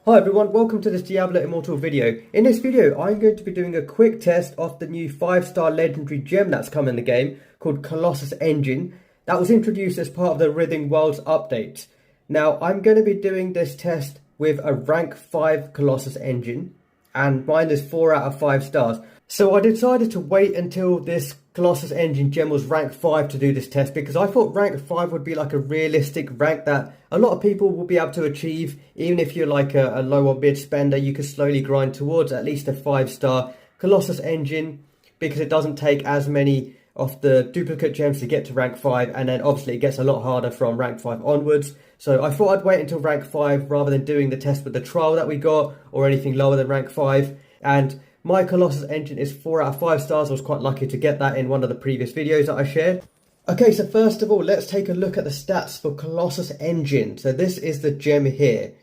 Hi everyone, welcome to this Diablo Immortal video. In this video, I'm going to be doing a quick test of the new 5-star legendary gem that's come in the game called Colossus Engine that was introduced as part of the Withering Wilds update. Now, I'm going to be doing this test with a rank 5 Colossus Engine and mine is 4 out of 5 stars. So I decided to wait until this Colossus Engine gem was rank 5 to do this test because I thought rank 5 would be like a realistic rank that a lot of people will be able to achieve. Even if you're like a low or mid spender, you could slowly grind towards at least a 5-star Colossus Engine because it doesn't take as many of the duplicate gems to get to rank 5, and then obviously it gets a lot harder from rank 5 onwards. So I thought I'd wait until rank 5 rather than doing the test with the trial that we got or anything lower than rank 5. And my Colossus Engine is 4 out of 5 stars. I was quite lucky to get that in one of the previous videos that I shared. Okay, so first of all, let's take a look at the stats for Colossus Engine. So this is the gem here.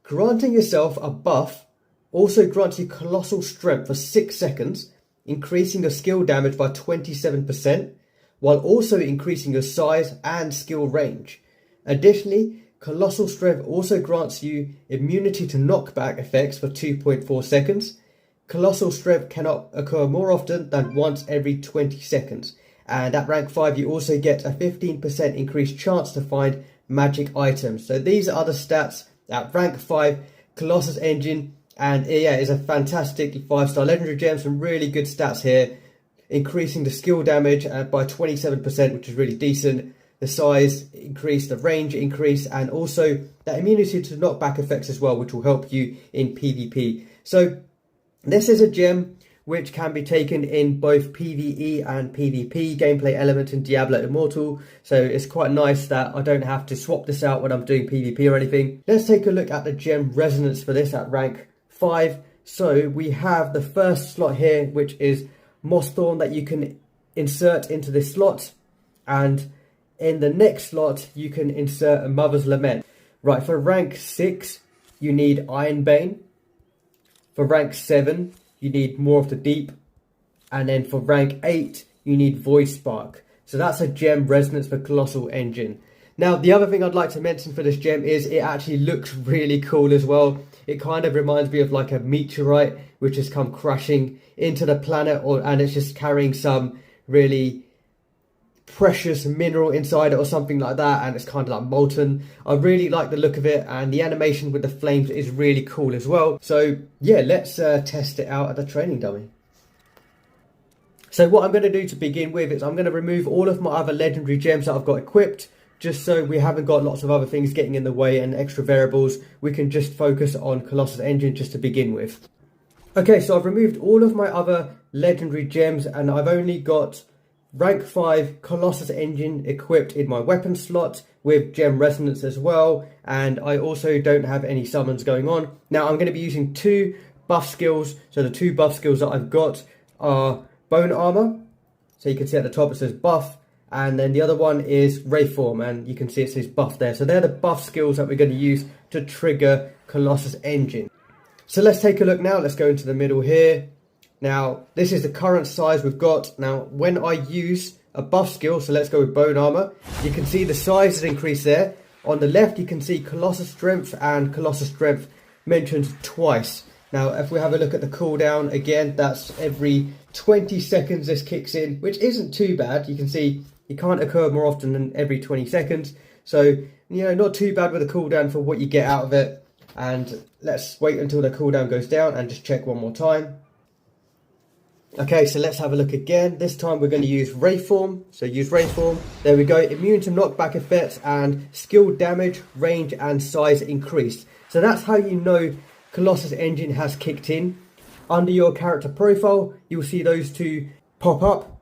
Granting yourself a buff also grants you colossal strength for 6 seconds, increasing your skill damage by 27%, while also increasing your size and skill range. Additionally, colossal strength also grants you immunity to knockback effects for 2.4 seconds. Colossal strength cannot occur more often than once every 20 seconds. And at rank 5, you also get a 15% increased chance to find magic items. So these are the stats at rank 5 Colossus Engine. And yeah, it's a fantastic 5-star legendary gem. Some really good stats here. Increasing the skill damage by 27%, which is really decent. The size increase, the range increase, and also that immunity to knockback effects as well, which will help you in PvP. So this is a gem which can be taken in both PvE and PvP gameplay elements in Diablo Immortal. So it's quite nice that I don't have to swap this out when I'm doing PvP or anything. Let's take a look at the gem resonance for this at rank 5. So we have the first slot here, which is Moss Thorn that you can insert into this slot. And in the next slot, you can insert a Mother's Lament. Right, for rank 6, you need Ironbane. For rank 7, you need More of the Deep. And then for rank 8, you need Void Spark. So that's a gem resonance for Colossal Engine. Now, the other thing I'd like to mention for this gem is it actually looks really cool as well. It kind of reminds me of like a meteorite which has come crashing into the planet, and it's just carrying some really precious mineral inside it or something like that, and it's kind of like molten. I really like the look of it, and the animation with the flames is really cool as well. So yeah, let's test it out at the training dummy. So what I'm going to do to begin with is I'm going to remove all of my other legendary gems that I've got equipped, just so we haven't got lots of other things getting in the way and extra variables. We can just focus on Colossus Engine just to begin with. Okay, so I've removed all of my other legendary gems and I've only got rank 5 Colossus Engine equipped in my weapon slot with gem resonance as well, and I also don't have any summons going on. Now I'm going to be using 2 buff skills. So the 2 buff skills that I've got are Bone Armor. So you can see at the top it says buff, and then the other one is Reform, and you can see it says buff there. So they're the buff skills that we're going to use to trigger Colossus Engine. So let's take a look now. Let's go into the middle here. Now, this is the current size we've got. Now, when I use a buff skill, so let's go with Bone Armor, you can see the size has increased there. On the left, you can see Colossus Strength and Colossus Strength mentioned twice. Now, if we have a look at the cooldown, again, that's every 20 seconds this kicks in, which isn't too bad. You can see it can't occur more often than every 20 seconds. So, you know, not too bad with the cooldown for what you get out of it. And let's wait until the cooldown goes down and just check one more time. Okay, so let's have a look again. This time we're going to use Reform. So use Reform. There we go. Immune to knockback effects and skill damage, range and size increased. So that's how you know Colossus Engine has kicked in. Under your character profile, you'll see those 2 pop up.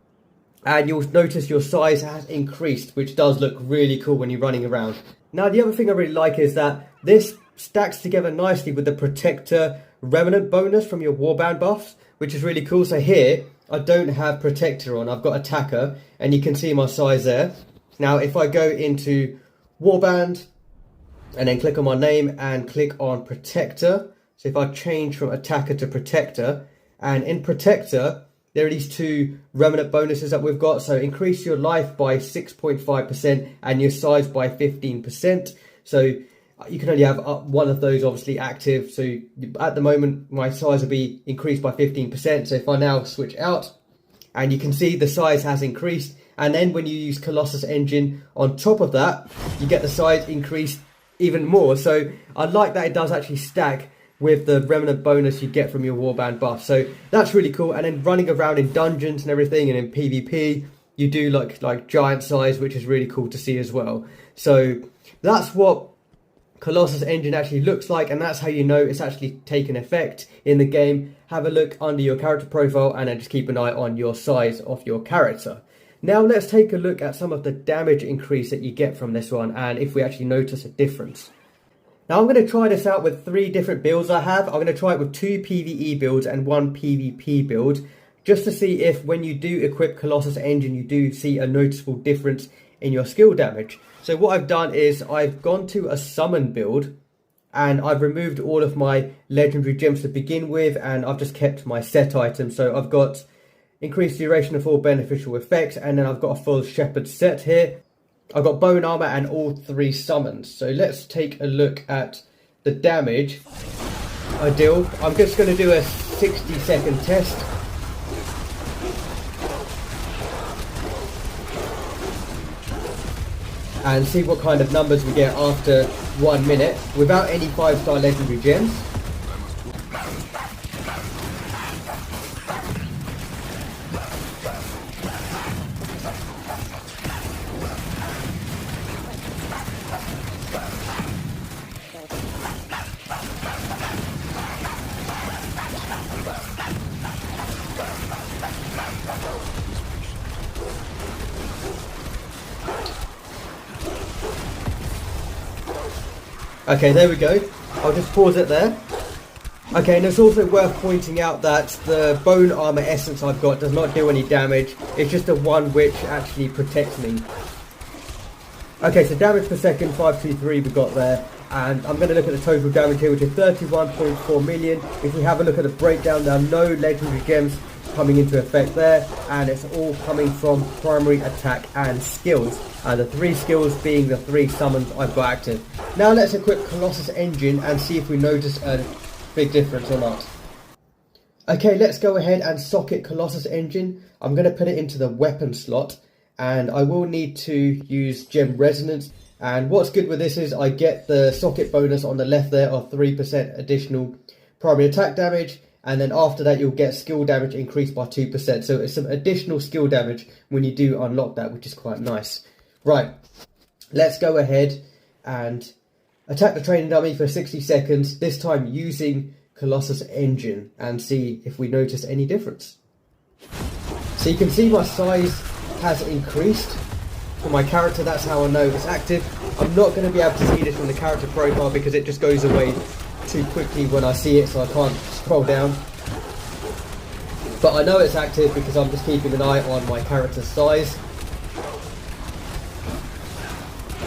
And you'll notice your size has increased, which does look really cool when you're running around. Now, the other thing I really like is that this stacks together nicely with the Protector Remnant bonus from your Warband buffs, which is really cool. So here, I don't have Protector on, I've got Attacker, and you can see my size there. Now, if I go into Warband, and then click on my name, and click on Protector, so if I change from Attacker to Protector, and in Protector, there are these 2 Remnant bonuses that we've got. So increase your life by 6.5% and your size by 15%. So you can only have one of those obviously active. So at the moment, my size will be increased by 15%. So if I now switch out, and you can see the size has increased. And then when you use Colossus Engine on top of that, you get the size increased even more. So I like that it does actually stack with the remnant bonus you get from your warband buff. So that's really cool. And then running around in dungeons and everything, and in PvP, you do like giant size, which is really cool to see as well. So that's what Colossus Engine actually looks like, and that's how you know it's actually taken effect in the game. Have a look under your character profile, and then just keep an eye on your size of your character. Now let's take a look at some of the damage increase that you get from this one, and if we actually notice a difference. Now I'm going to try this out with 3 different builds I have. I'm going to try it with 2 PvE builds and 1 PvP build, just to see if when you do equip Colossus Engine you do see a noticeable difference in your skill damage. So what I've done is I've gone to a summon build, and I've removed all of my legendary gems to begin with, and I've just kept my set items. So I've got increased duration of all beneficial effects, and then I've got a full shepherd set here. I've got bone armor and all 3 summons. So let's take a look at the damage I deal. I'm just going to do a 60-second test. And see what kind of numbers we get after 1 minute without any 5-star legendary gems. Okay, there we go. I'll just pause it there. Okay, and it's also worth pointing out that the bone armor essence I've got does not do any damage. It's just the one which actually protects me. Okay, so damage per second, 523 we got there. And I'm going to look at the total damage here, which is 31.4 million. If we have a look at the breakdown, there are no legendary gems coming into effect there, and it's all coming from primary attack and skills, and the 3 skills being the 3 summons I've got active. Now let's equip Colossus Engine and see if we notice a big difference or not. Okay, let's go ahead and socket Colossus Engine. I'm going to put it into the weapon slot, and I will need to use gem resonance. And what's good with this is I get the socket bonus on the left there of 3% additional primary attack damage, and then after that you'll get skill damage increased by 2%. So it's some additional skill damage when you do unlock that, which is quite nice. Right, let's go ahead and attack the training dummy for 60 seconds, this time using Colossus Engine, and see if we notice any difference. So you can see my size has increased for my character. That's how I know it's active. I'm not going to be able to see this from the character profile because it just goes away too quickly when I see it, so I can't scroll down. But I know it's active because I'm just keeping an eye on my character's size.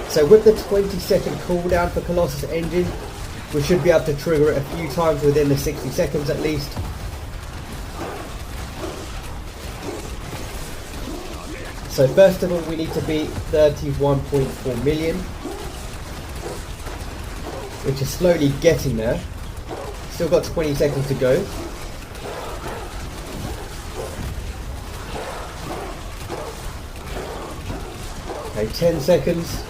So with the 20-second cooldown for Colossus Engine, we should be able to trigger it a few times within the 60 seconds at least. So first of all, we need to beat 31.4 million, which is slowly getting there. Still got 20 seconds to go. Okay, 10 seconds.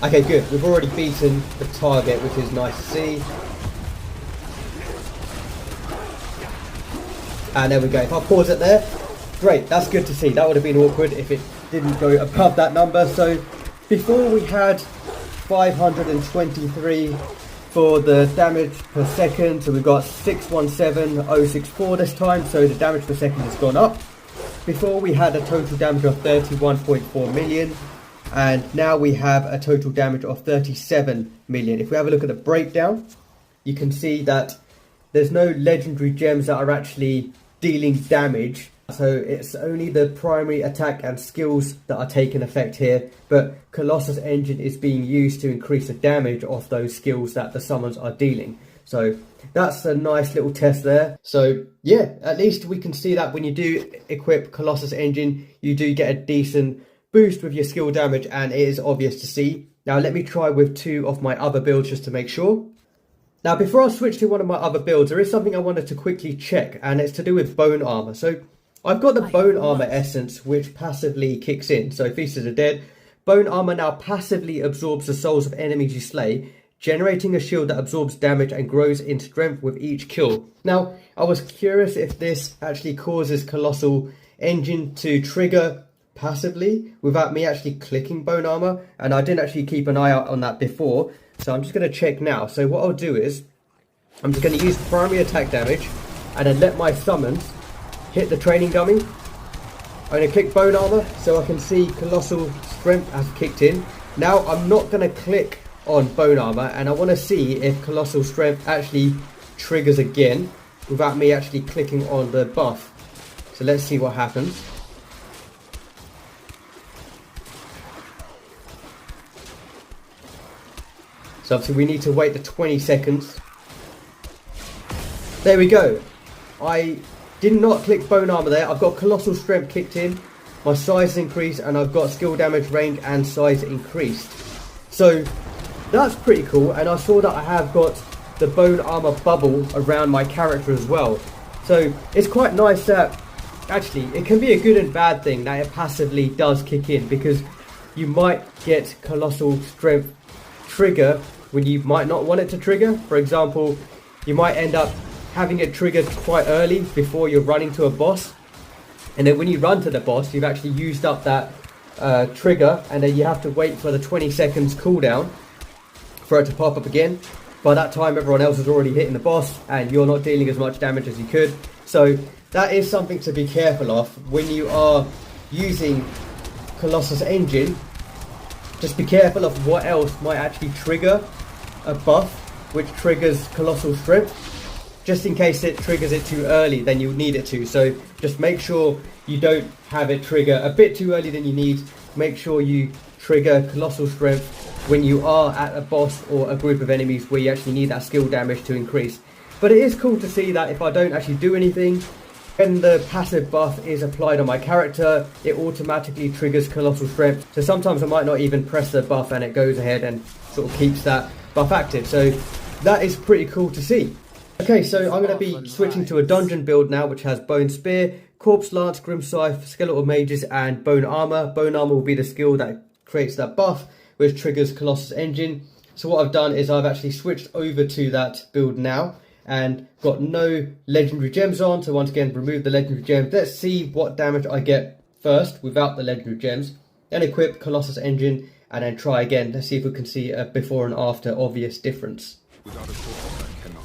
Okay, good. We've already beaten the target, which is nice to see. And there we go. If I pause it there, great. That's good to see. That would have been awkward if it didn't go above that number. So before we had 523 for the damage per second. So we've got 617064 this time. So the damage per second has gone up. Before we had a total damage of 31.4 million. And now we have a total damage of 37 million. If we have a look at the breakdown, you can see that there's no legendary gems that are actually dealing damage. So it's only the primary attack and skills that are taking effect here. But Colossus Engine is being used to increase the damage of those skills that the summons are dealing. So that's a nice little test there. So yeah, at least we can see that when you do equip Colossus Engine, you do get a decent boost with your skill damage, and it is obvious to see. Now let me try with 2 of my other builds just to make sure. Now before I switch to one of my other builds, there is something I wanted to quickly check, and it's to do with bone armor. So I've got the bone armor essence, which passively kicks in. So Feast of the Dead, bone armor now passively absorbs the souls of enemies you slay, generating a shield that absorbs damage and grows in strength with each kill. Now, I was curious if this actually causes Colossal Engine to trigger passively without me actually clicking bone armor, and I didn't actually keep an eye out on that before, so I'm just going to check now. So what I'll do is, I'm just going to use primary attack damage and then let my summons hit the training dummy. I'm going to click bone armor so I can see Colossal Strength has kicked in. Now I'm not going to click on bone armor, and I want to see if Colossal Strength actually triggers again without me actually clicking on the buff. So let's see what happens. So obviously we need to wait the 20 seconds. There we go. I did not click bone armor there. I've got Colossal Strength kicked in, my size increased, and I've got skill damage, range and size increased. So that's pretty cool, and I saw that I have got the bone armor bubble around my character as well. So it's quite nice that, actually, it can be a good and bad thing that it passively does kick in, because you might get Colossal Strength trigger when you might not want it to trigger. For example, you might end up having it triggered quite early before you're running to a boss, and then when you run to the boss you've actually used up that trigger, and then you have to wait for the 20 seconds cooldown for it to pop up again. By that time everyone else is already hitting the boss and you're not dealing as much damage as you could. So that is something to be careful of when you are using Colossus Engine. Just be careful of what else might actually trigger a buff which triggers Colossal Strength. Just in case it triggers it too early than you need it to. So just make sure you don't have it trigger a bit too early than you need. Make sure you trigger Colossal Strength when you are at a boss or a group of enemies where you actually need that skill damage to increase. But it is cool to see that if I don't actually do anything, when the passive buff is applied on my character, it automatically triggers Colossal Strength. So sometimes I might not even press the buff and it goes ahead and sort of keeps that buff active. So that is pretty cool to see. Okay, so I'm going to be switching to a dungeon build now, which has Bone Spear, Corpse Lance, Grim Scythe, Skeletal Mages and Bone Armor. Bone Armor will be the skill that creates that buff, which triggers Colossus Engine. So what I've done is I've actually switched over to that build now and got no legendary gems on. So once again, remove the legendary gems. Let's see what damage I get first without the legendary gems. Then equip Colossus Engine and then try again. Let's see if we can see a before and after obvious difference. Without a corpse, I cannot.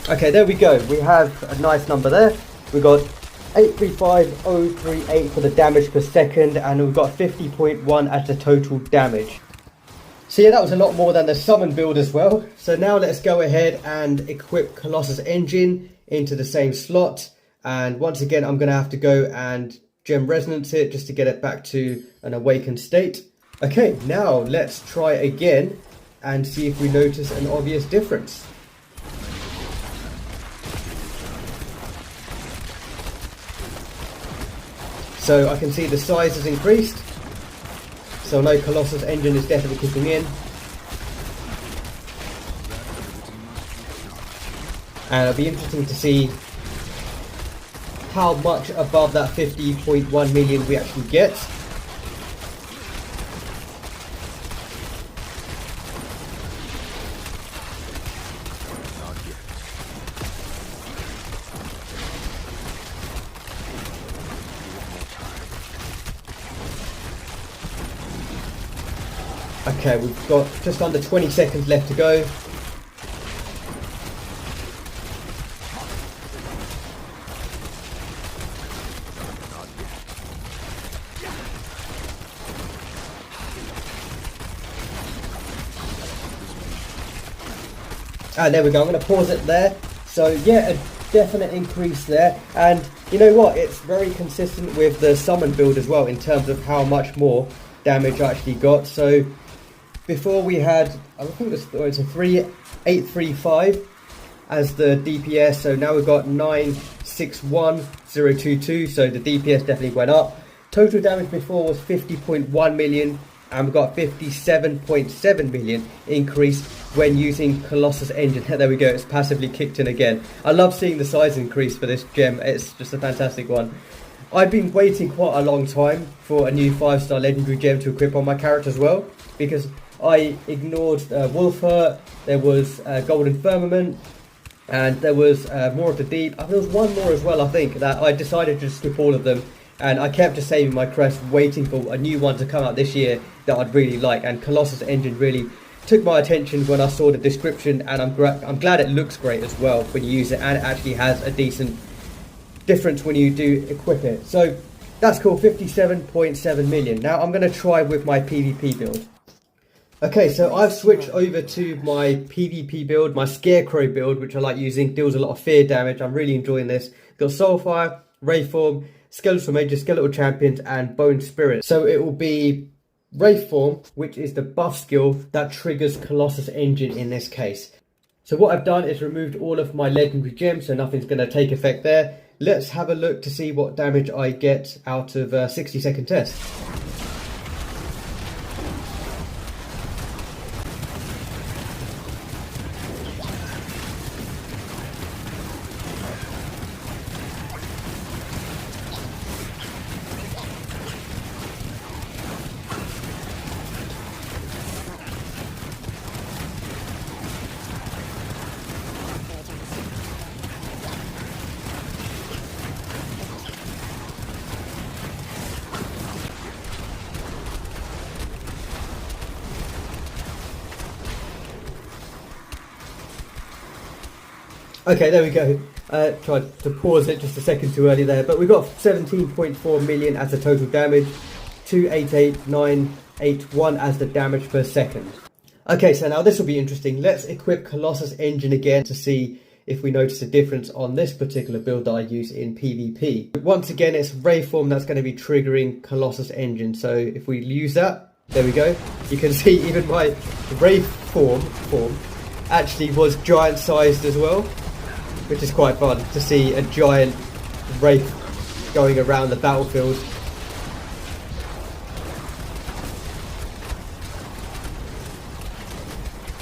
Okay, there we go. We have a nice number there. We got 835038 for the damage per second, and we've got 50.1 as the total damage. So yeah, that was a lot more than the summon build as well. So now let's go ahead and equip Colossus Engine into the same slot. And once again, I'm going to have to go and gem resonance it just to get it back to an awakened state. Okay, now let's try again and see if we notice an obvious difference. So I can see the size has increased. So I know Colossus Engine is definitely kicking in. And it'll be interesting to see how much above that 50.1 million we actually get. Okay, we've got just under 20 seconds left to go. And there we go, I'm going to pause it there. So yeah, a definite increase there. And you know what, it's very consistent with the summon build as well in terms of how much more damage I actually got. So before we had, I think it's a 835 as the DPS, so now we've got 961022, so the DPS definitely went up. Total damage before was 50.1 million, and we've got 57.7 million increase when using Colossus Engine. There we go, it's passively kicked in again. I love seeing the size increase for this gem, it's just a fantastic one. I've been waiting quite a long time for a new 5-star legendary gem to equip on my character as well, because I ignored Wolf Hurt, there was Golden Firmament, and there was more of the Deep. There was one more as well, I think, that I decided to skip all of them, and I kept just saving my crest, waiting for a new one to come out this year that I'd really like. And Colossus Engine really took my attention when I saw the description, and I'm glad it looks great as well when you use it, and it actually has a decent difference when you do equip it. So that's cool, 57.7 million. Now I'm going to try with my PvP build. Okay, so I've switched over to my PvP build, my Scarecrow build, which I like using, deals a lot of fear damage. I'm really enjoying this. Got Soulfire, Wraithform, Skeletal Mages, Skeletal Champions, and Bone Spirit. So it will be Wraithform, which is the buff skill that triggers Colossus Engine in this case. So what I've done is removed all of my legendary gems, so nothing's going to take effect there. Let's have a look to see what damage I get out of a 60-second test. Okay, there we go. Tried to pause it just a second too early there, but we got 17.4 million as the total damage, 288981 as the damage per second. Okay, so now this will be interesting. Let's equip Colossus Engine again to see if we notice a difference on this particular build that I use in PvP. Once again, it's Wraithform that's going to be triggering Colossus Engine. So if we use that, there we go. You can see even my Wraithform actually was giant sized as well, which is quite fun to see a giant wraith going around the battlefield.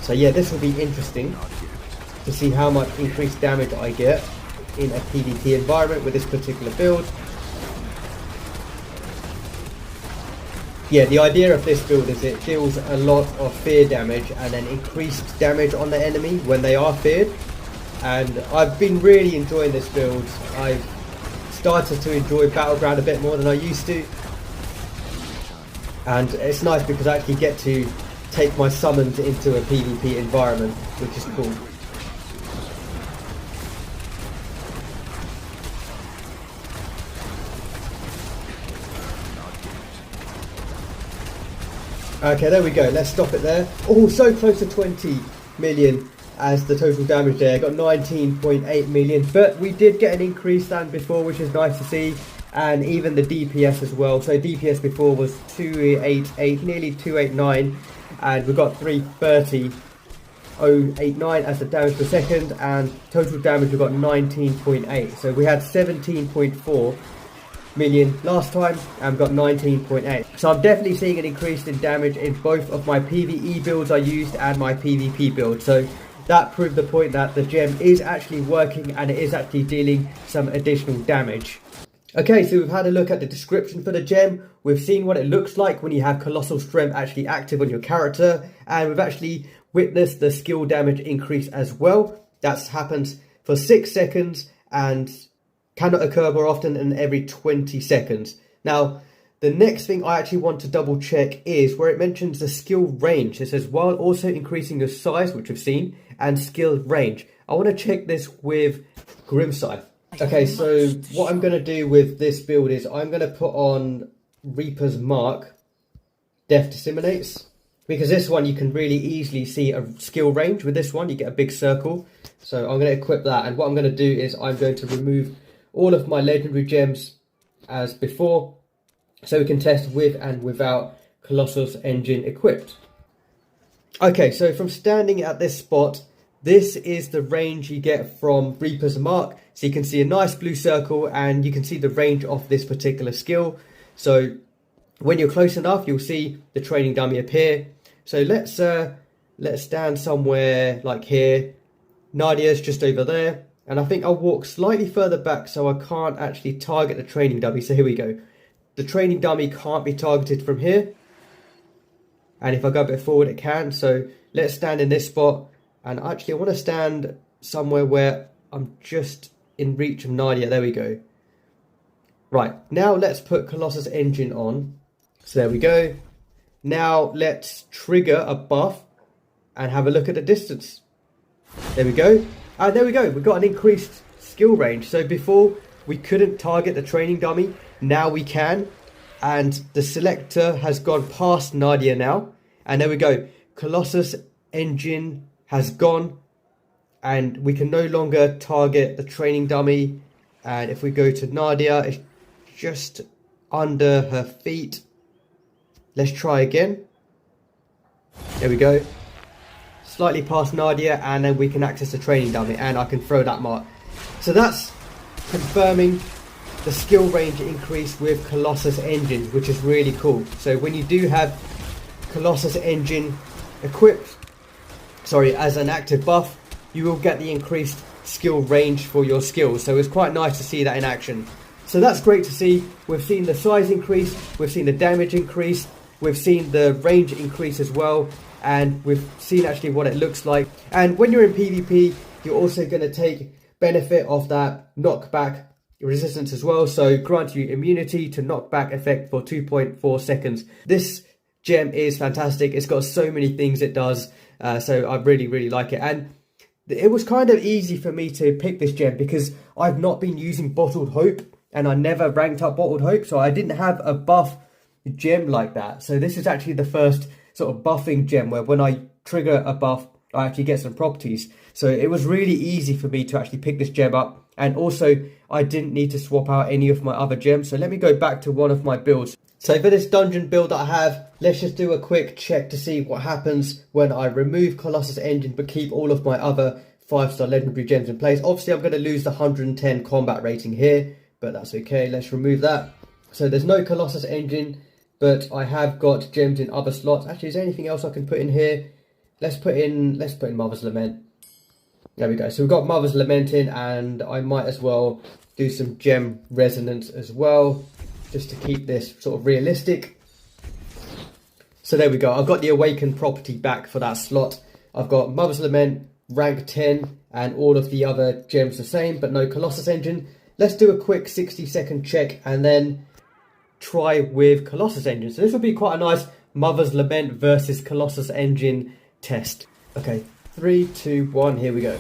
So yeah, this will be interesting to see how much increased damage I get in a PvP environment with this particular build. Yeah, the idea of this build is it deals a lot of fear damage and then increased damage on the enemy when they are feared. And I've been really enjoying this build. I've started to enjoy Battleground a bit more than I used to. And it's nice because I actually get to take my summons into a PvP environment, which is cool. Okay, there we go. Let's stop it there. Oh, so close to 20 million. As the total damage there, got 19.8 million, but we did get an increase than before, which is nice to see, and even the DPS as well. So DPS before was 288, nearly 289, and we got 330.089 as the damage per second, and total damage we got 19.8. So we had 17.4 million last time and got 19.8. So I'm definitely seeing an increase in damage in both of my PvE builds I used and my PvP build. So that proved the point that the gem is actually working and it is actually dealing some additional damage. Okay, so we've had a look at the description for the gem. We've seen what it looks like when you have Colossal Strength actually active on your character, and we've actually witnessed the skill damage increase as well. That happens for 6 seconds and cannot occur more often than every 20 seconds. Now, the next thing I actually want to double check is where it mentions the skill range. It says while also increasing your size, which we've seen, and skill range. I want to check this with Grimscythe. Okay, so what I'm going to do with this build is I'm going to put on Reaper's Mark, Death Disseminates, because this one you can really easily see a skill range. With this one you get a big circle, so I'm going to equip that, and what I'm going to do is I'm going to remove all of my legendary gems as before, so we can test with and without Colossus Engine equipped. Okay, so from standing at this spot, this is the range you get from Reaper's Mark. So you can see a nice blue circle, and you can see the range of this particular skill. So when you're close enough, you'll see the training dummy appear. So let's stand somewhere like here. Nadia's just over there, and I think I'll walk slightly further back so I can't actually target the training dummy. So here we go. The training dummy can't be targeted from here, and if I go a bit forward it can. So let's stand in this spot, and actually I want to stand somewhere where I'm just in reach of Nadia. There we go. Right, now let's put Colossus Engine on. So there we go. Now let's trigger a buff and have a look at the distance. There we go. And there we go. We've got an increased skill range. So before we couldn't target the training dummy. Now we can. And the selector has gone past Nadia now. And there we go. Colossus Engine has gone. And we can no longer target the training dummy. And if we go to Nadia, it's just under her feet. Let's try again. There we go. Slightly past Nadia, and then we can access the training dummy, and I can throw that mark. So that's confirming the skill range increase with Colossus Engine, which is really cool. So when you do have Colossus Engine equipped, as an active buff, you will get the increased skill range for your skills. So it's quite nice to see that in action. So that's great to see. We've seen the size increase, we've seen the damage increase, we've seen the range increase as well, and we've seen actually what it looks like. And when you're in PvP, you're also going to take benefit of that knockback resistance as well. So grant you immunity to knockback effect for 2.4 seconds. This gem is fantastic. It's got so many things it does. So I really like it. And it was kind of easy for me to pick this gem because I've not been using Bottled Hope, and I never ranked up Bottled Hope, so I didn't have a buff gem like that. So this is actually the first sort of buffing gem where when I trigger a buff, I actually get some properties. So it was really easy for me to actually pick this gem up, and also I didn't need to swap out any of my other gems. So let me go back to one of my builds. So for this dungeon build that I have, let's just do a quick check to see what happens when I remove Colossus Engine but keep all of my other 5-star legendary gems in place. Obviously I'm going to lose the 110 combat rating here, but that's okay. Let's remove that. So there's no Colossus Engine, but I have got gems in other slots. Actually, is there anything else I can put in here? Let's put in Mother's Lament. There we go. So we've got Mother's Lament in, and I might as well do some gem resonance as well, just to keep this sort of realistic. So there we go. I've got the Awakened property back for that slot. I've got Mother's Lament, rank 10, and all of the other gems the same, but no Colossus Engine. Let's do a quick 60-second check and then try with Colossus Engine. So this will be quite a nice Mother's Lament versus Colossus Engine test. Okay, 3, 2, 1, here we go.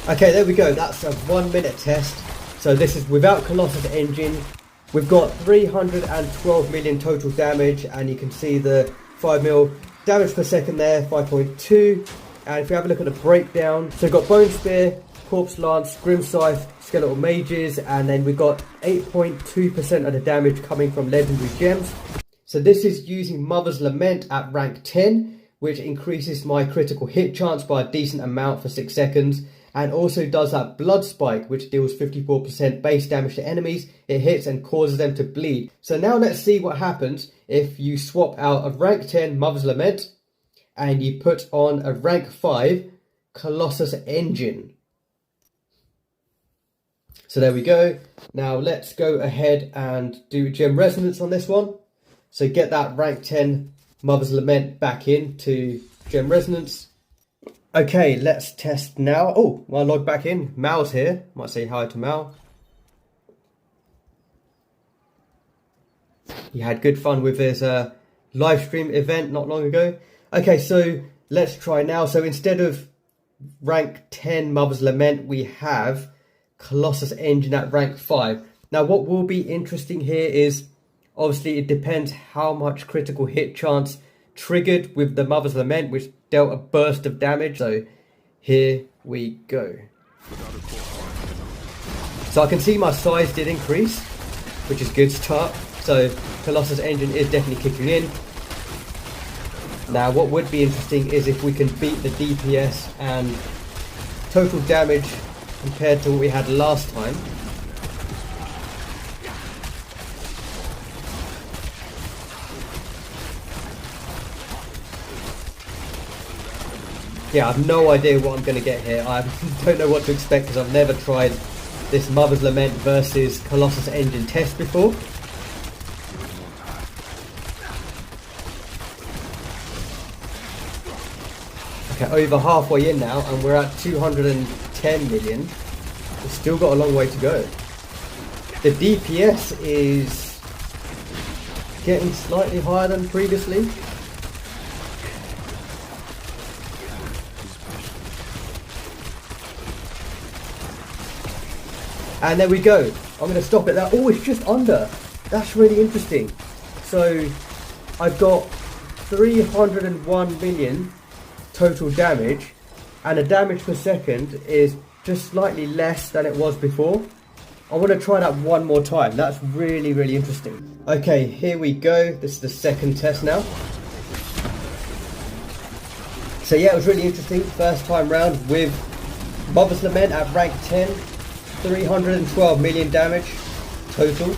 Okay, there we go. That's a 1 minute test. So this is without Colossus Engine. We've got 312 million total damage, and you can see the 5 mil damage per second there, 5.2. And if we have a look at the breakdown, so we've got Bone Spear, Corpse Lance, Grim Scythe, Skeletal Mages, and then we've got 8.2% of the damage coming from legendary gems. So this is using Mother's Lament at rank 10, which increases my critical hit chance by a decent amount for 6 seconds. And also does that Blood Spike, which deals 54% base damage to enemies. It hits and causes them to bleed. So now let's see what happens if you swap out a rank 10 Mother's Lament and you put on a rank 5 Colossus Engine. So there we go. Now let's go ahead and do gem resonance on this one. So get that rank 10 Mother's Lament back into gem resonance. Okay, let's test now. Oh, well, log back in. Mal's here. Might say hi to Mal. He had good fun with his live stream event not long ago. Okay, so let's try now. So instead of rank 10 Mother's Lament, we have Colossus Engine at rank 5. Now what will be interesting here is, obviously it depends how much critical hit chance triggered with the Mother's Lament, which dealt a burst of damage. So here we go. So I can see my size did increase, which is a good start. So Colossus Engine is definitely kicking in. Now what would be interesting is if we can beat the DPS and total damage compared to what we had last time. Yeah, I have no idea what I'm going to get here. I don't know what to expect because I've never tried this Mother's Lament versus Colossus Engine test before. Okay, over halfway in now, and we're at 210 million. We've still got a long way to go. The DPS is getting slightly higher than previously. And there we go. I'm going to stop it there. Oh, it's just under. That's really interesting. So I've got 301 million total damage, and the damage per second is just slightly less than it was before. I want to try that one more time. That's really, really interesting. Okay, here we go. This is the second test now. So yeah, it was really interesting. First time round with Mother's Lament at rank 10. 312 million damage total.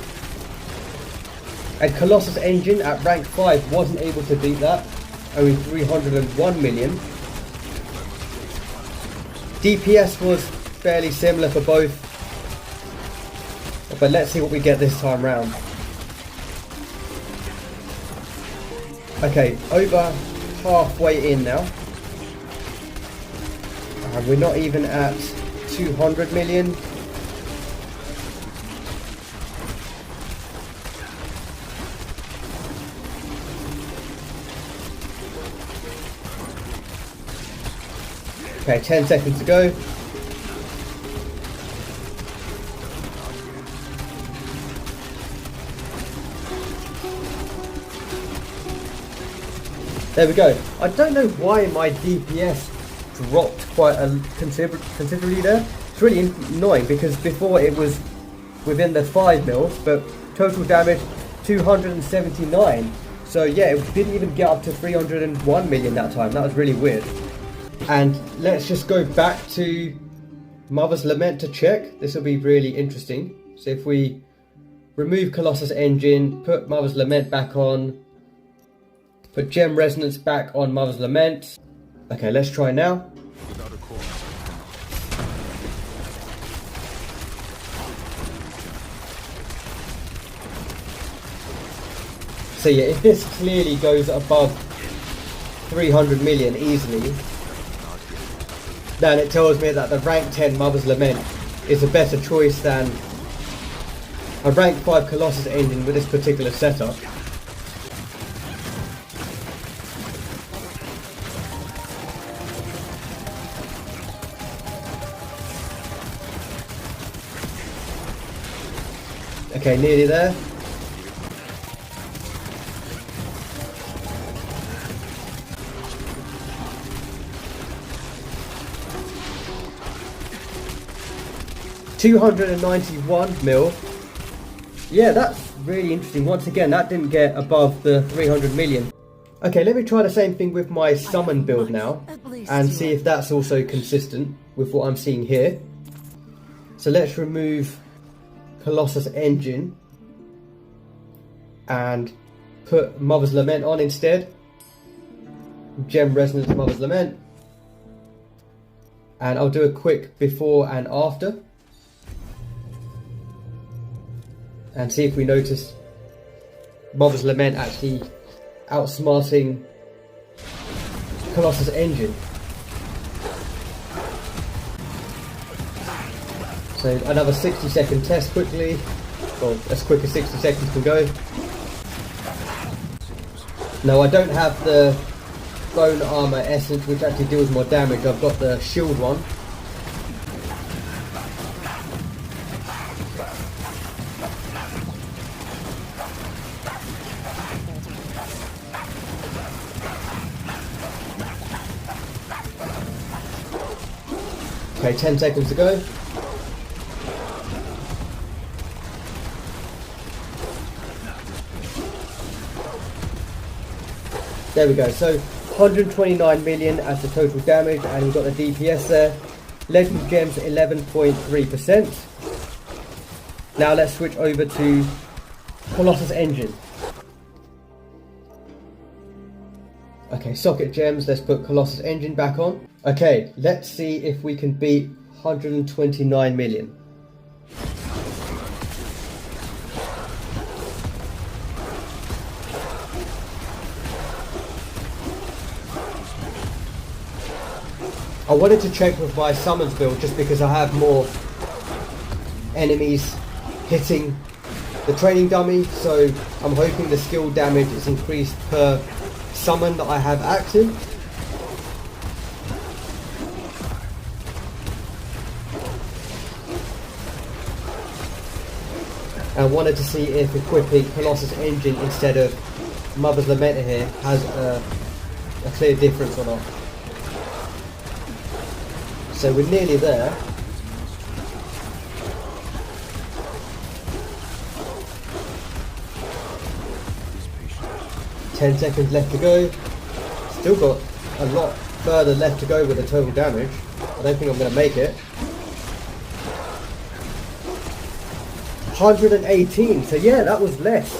And Colossus Engine at rank 5 wasn't able to beat that. Only 301 million. DPS was fairly similar for both. But let's see what we get this time round. Okay, over halfway in now. And we're not even at 200 million. Okay, 10 seconds to go. There we go. I don't know why my DPS dropped quite considerably there. It's really annoying because before it was within the 5 mils, but total damage 279. So yeah, it didn't even get up to 301 million that time. That was really weird. And let's just go back to Mother's Lament to check. This will be really interesting. So if we remove Colossus Engine, put Mother's Lament back on, put Gem Resonance back on Mother's Lament. Okay, let's try now. So yeah, if this clearly goes above 300 million easily, then it tells me that the rank 10 Mother's Lament is a better choice than a rank 5 Colossus Engine with this particular setup. Okay, nearly there. $291 mil. Yeah, that's really interesting. Once again, that didn't get above the 300 million. Okay, let me try the same thing with my summon build now and see if that's also consistent with what I'm seeing here. So let's remove Colossus Engine and put Mother's Lament on instead. Gem Resonance Mother's Lament. And I'll do a quick before and after. and see if we notice Mother's Lament actually outsmarting Colossus Engine. So another 60-second test quickly, or as quick as 60 seconds can go. No, I don't have the bone armor essence, which actually deals more damage. I've got the shield one. Okay, 10 seconds to go. There we go, so 129 million as the total damage, and we've got the DPS there. Legendary Gems 11.3%. Now let's switch over to Colossus Engine. Okay, Socket Gems, let's put Colossus Engine back on. Okay, let's see if we can beat 129 million. I wanted to check with my summons build just because I have more enemies hitting the training dummy, so I'm hoping the skill damage is increased per summon that I have active. And wanted to see if equipping Colossus Engine instead of Mother's Lament here has a clear difference or not. So we're nearly there. Ten seconds left to go. Still got a lot further left to go with the total damage. I don't think I'm going to make it. 118, so yeah, that was less.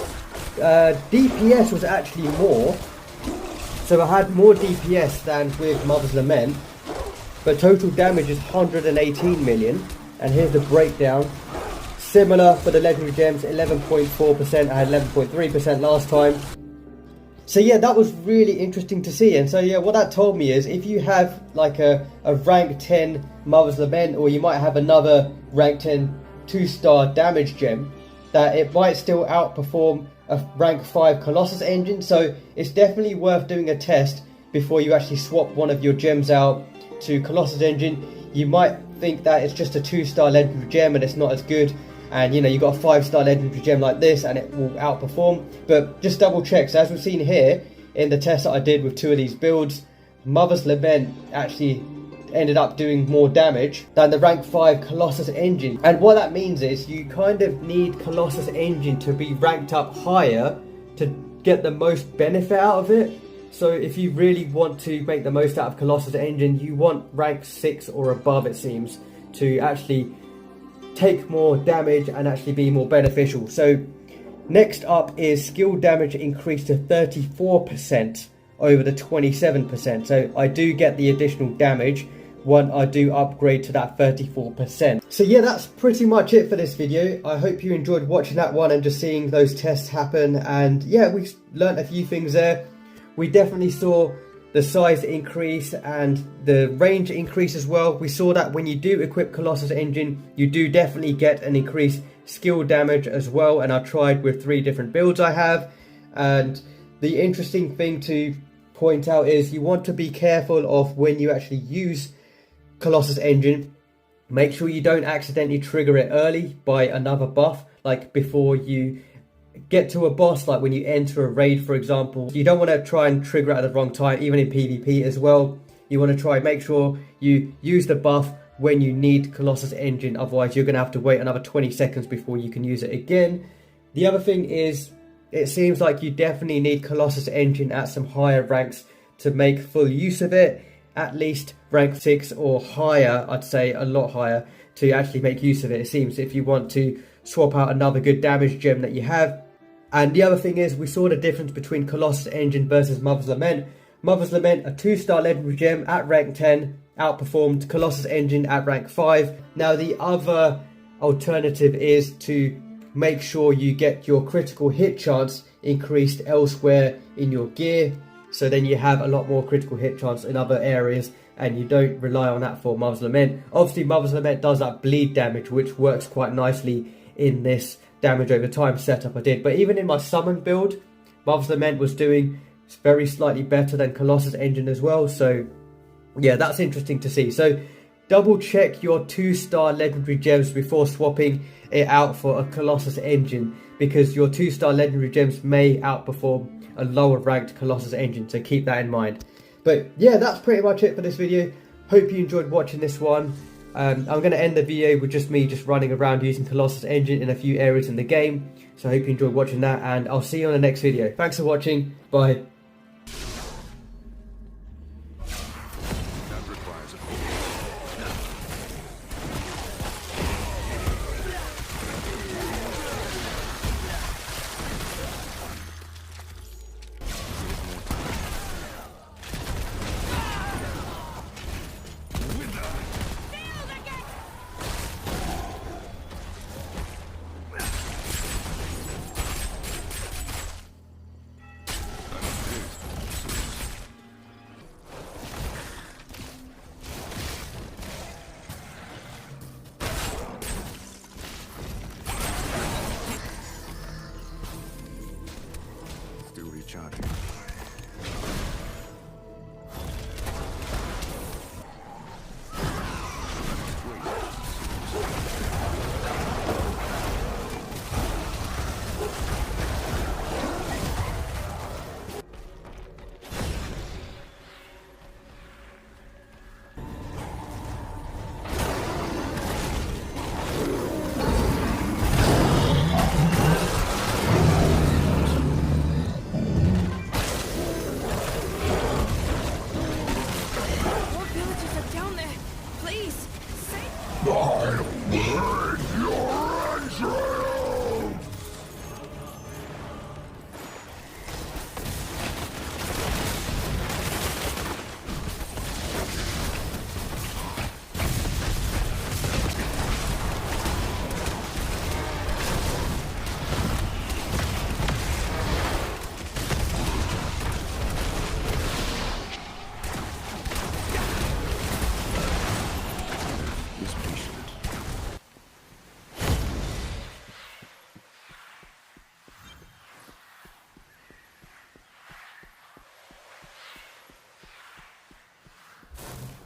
DPS was actually more. So I had more DPS than with Mother's Lament. But total damage is 118 million. And here's the breakdown. Similar for the Legendary Gems, 11.4%. I had 11.3% last time. So yeah, that was really interesting to see. And so yeah, what that told me is if you have like a rank 10 Mother's Lament, or you might have another rank 10 2-star damage gem, that it might still outperform a rank 5 Colossus Engine. So it's definitely worth doing a test before you actually swap one of your gems out to Colossus Engine. You might think that it's just a 2-star legendary gem and it's not as good, and you know, you got a 5-star legendary gem like this and it will outperform, but just double check. So as we've seen here in the test that I did with 2 of these builds, Mother's Lament actually ended up doing more damage than the rank 5 Colossus Engine. And what that means is you kind of need Colossus Engine to be ranked up higher to get the most benefit out of it. So if you really want to make the most out of Colossus Engine, you want rank 6 or above, it seems, to actually take more damage and actually be more beneficial. So next up is skill damage increased to 34% over the 27%. So I do get the additional damage when I do upgrade to that 34%. So yeah, that's pretty much it for this video. I hope you enjoyed watching that one and just seeing those tests happen. And yeah, we learned a few things there. We definitely saw the size increase and the range increase as well. We saw that when you do equip Colossus Engine, you do definitely get an increased skill damage as well. And I tried with 3 different builds I have. And the interesting thing to point out is you want to be careful of when you actually use Colossus Engine. Make sure you don't accidentally trigger it early by another buff, like before you get to a boss, like when you enter a raid, for example. You don't want to try and trigger it at the wrong time, even in PvP as well. You want to try and make sure you use the buff when you need Colossus Engine, otherwise you're going to have to wait another 20 seconds before you can use it again. The other thing is, it seems like you definitely need Colossus Engine at some higher ranks to make full use of it. At least rank 6 or higher, I'd say a lot higher, to actually make use of it, it seems, if you want to swap out another good damage gem that you have. And the other thing is, we saw the difference between Colossus Engine versus Mother's Lament. Mother's Lament, a 2-star legendary gem at rank 10, outperformed Colossus Engine at rank 5. Now the other alternative is to make sure you get your critical hit chance increased elsewhere in your gear, so then you have a lot more critical hit chance in other areas and you don't rely on that for Mother's Lament. Obviously Mother's Lament does that bleed damage, which works quite nicely in this damage over time setup I did. But even in my summon build, Mother's Lament was doing very slightly better than Colossus Engine as well. So yeah, that's interesting to see. So double check your 2-star legendary gems before swapping it out for a Colossus Engine, because your 2-star legendary gems may outperform a lower ranked Colossus Engine, so keep that in mind. But yeah, that's pretty much it for this video. Hope you enjoyed watching this one. I'm going to end the video with just me running around using Colossus Engine in a few areas in the game. So I hope you enjoyed watching that, and I'll see you on the next video. Thanks for watching. Bye. Recharging. Villages are down there. Please, save. I will your